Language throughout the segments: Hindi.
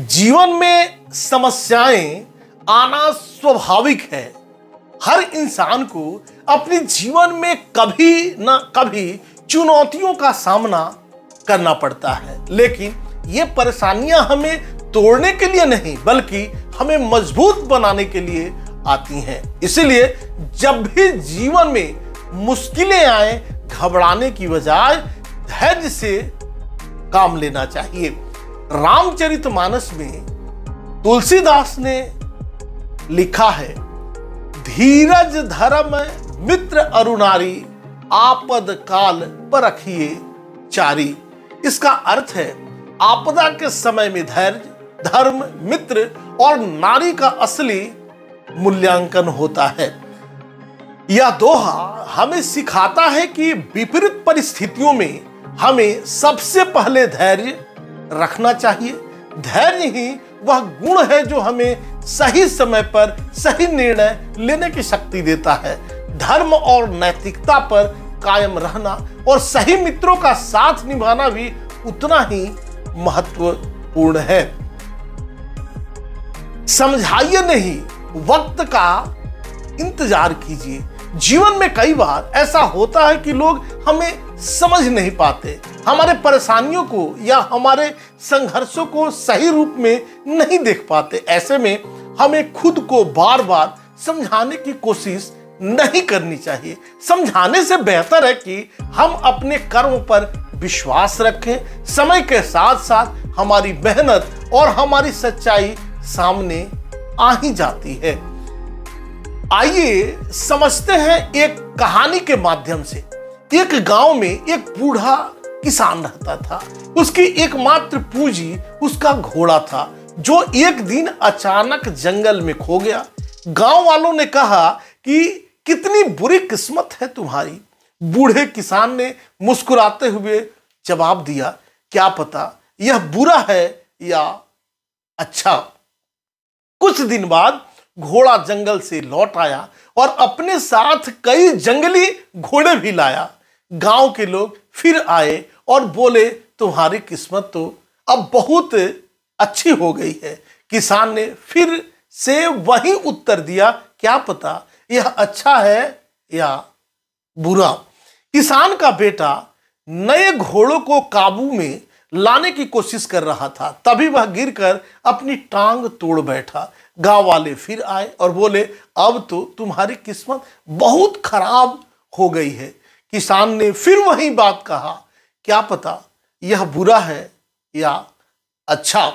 जीवन में समस्याएं आना स्वाभाविक है। हर इंसान को अपने जीवन में कभी ना कभी चुनौतियों का सामना करना पड़ता है, लेकिन ये परेशानियां हमें तोड़ने के लिए नहीं बल्कि हमें मजबूत बनाने के लिए आती हैं। इसलिए जब भी जीवन में मुश्किलें आए, घबराने की बजाय धैर्य से काम लेना चाहिए। रामचरितमानस में तुलसीदास ने लिखा है, धीरज धर्म मित्र अरुणारी, आपद काल परखिए चारी। इसका अर्थ है आपदा के समय में धैर्य, धर्म, मित्र और नारी का असली मूल्यांकन होता है। यह दोहा हमें सिखाता है कि विपरीत परिस्थितियों में हमें सबसे पहले धैर्य रखना चाहिए। धैर्य ही वह गुण है जो हमें सही समय पर सही निर्णय लेने की शक्ति देता है। धर्म और नैतिकता पर कायम रहना और सही मित्रों का साथ निभाना भी उतना ही महत्वपूर्ण है। समझाइए नहीं, वक्त का इंतजार कीजिए। जीवन में कई बार ऐसा होता है कि लोग हमें समझ नहीं पाते, हमारे परेशानियों को या हमारे संघर्षों को सही रूप में नहीं देख पाते। ऐसे में हमें खुद को बार बार समझाने की कोशिश नहीं करनी चाहिए। समझाने से बेहतर है कि हम अपने कर्म पर विश्वास रखें। समय के साथ साथ हमारी मेहनत और हमारी सच्चाई सामने आ ही जाती है। आइए समझते हैं एक कहानी के माध्यम से। एक गांव में एक बूढ़ा किसान रहता था। उसकी एकमात्र पूंजी उसका घोड़ा था, जो एक दिन अचानक जंगल में खो गया। गांव वालों ने कहा कि कितनी बुरी किस्मत है तुम्हारी। बूढ़े किसान ने मुस्कुराते हुए जवाब दिया, क्या पता यह बुरा है या अच्छा। कुछ दिन बाद घोड़ा जंगल से लौट आया और अपने साथ कई जंगली घोड़े भी लाया। गांव के लोग फिर आए और बोले, तुम्हारी किस्मत तो अब बहुत अच्छी हो गई है। किसान ने फिर से वही उत्तर दिया, क्या पता यह अच्छा है या बुरा। किसान का बेटा नए घोड़ों को काबू में लाने की कोशिश कर रहा था, तभी वह गिरकर अपनी टांग तोड़ बैठा। गांव वाले फिर आए और बोले, अब तो तुम्हारी किस्मत बहुत खराब हो गई है। किसान ने फिर वही बात कहा, क्या पता यह बुरा है या अच्छा।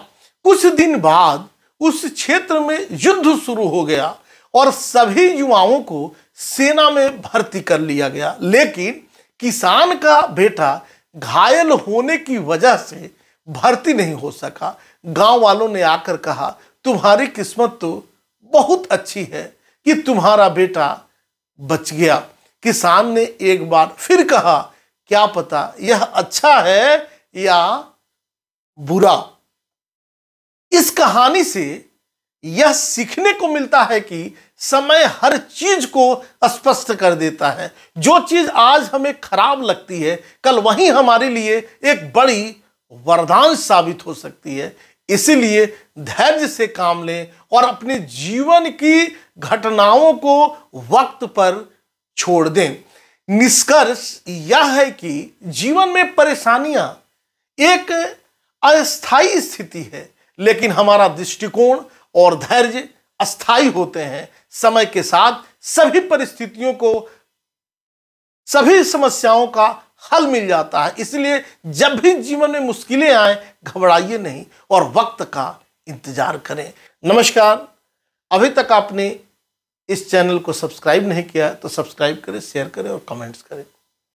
कुछ दिन बाद उस क्षेत्र में युद्ध शुरू हो गया और सभी युवाओं को सेना में भर्ती कर लिया गया, लेकिन किसान का बेटा घायल होने की वजह से भर्ती नहीं हो सका। गांव वालों ने आकर कहा, तुम्हारी किस्मत तो बहुत अच्छी है कि तुम्हारा बेटा बच गया। किसान ने एक बार फिर कहा, क्या पता यह अच्छा है या बुरा। इस कहानी से यह सीखने को मिलता है कि समय हर चीज को स्पष्ट कर देता है। जो चीज आज हमें खराब लगती है, कल वही हमारे लिए एक बड़ी वरदान साबित हो सकती है। इसीलिए धैर्य से काम लें और अपने जीवन की घटनाओं को वक्त पर छोड़ दें। निष्कर्ष यह है कि जीवन में परेशानियां एक अस्थायी स्थिति है, लेकिन हमारा दृष्टिकोण और धैर्य अस्थायी होते हैं। समय के साथ सभी परिस्थितियों को, सभी समस्याओं का हल मिल जाता है। इसलिए जब भी जीवन में मुश्किलें आए, घबराइए नहीं और वक्त का इंतजार करें। नमस्कार। अभी तक आपने इस चैनल को सब्सक्राइब नहीं किया तो सब्सक्राइब करें, शेयर करें और कमेंट्स करें।